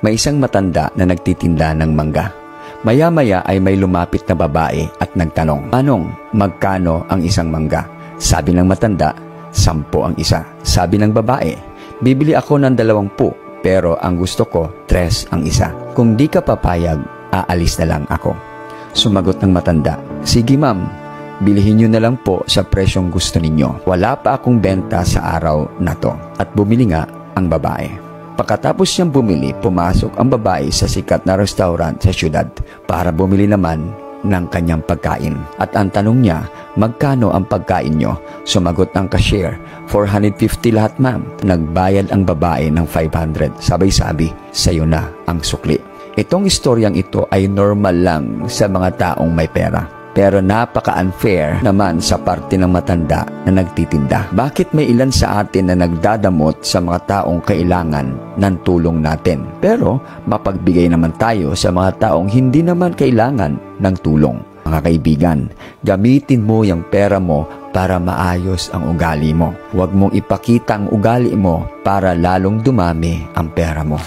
may isang matanda na nagtitinda ng mangga. Maya-maya ay may lumapit na babae at nagtanong, "Manong, magkano ang isang mangga?" Sabi ng matanda, 10 ang isa. Sabi ng babae, "Bibili ako ng 20, pero ang gusto ko, 3 ang isa. Kung di ka papayag, aalis na lang ako." Sumagot ng matanda, "Sige ma'am, bilhin nyo na lang po sa presyong gusto ninyo. Wala pa akong benta sa araw na to." At bumili nga ang babae. Pagkatapos niyang bumili, pumasok ang babae sa sikat na restaurant sa syudad para bumili naman ng kanyang pagkain. At ang tanong niya, "Magkano ang pagkain nyo?" Sumagot ng cashier, 450 lahat ma'am. Nagbayad ang babae ng 500. Sabay-sabi, "Sayo na ang sukli." Itong istoryang ito ay normal lang sa mga taong may pera. Pero napaka-unfair naman sa parte ng matanda na nagtitinda. Bakit may ilan sa atin na nagdadamot sa mga taong kailangan ng tulong natin? Pero mapagbigay naman tayo sa mga taong hindi naman kailangan ng tulong. Mga kaibigan, gamitin mo yung pera mo para maayos ang ugali mo. Huwag mong ipakita ang ugali mo para lalong dumami ang pera mo.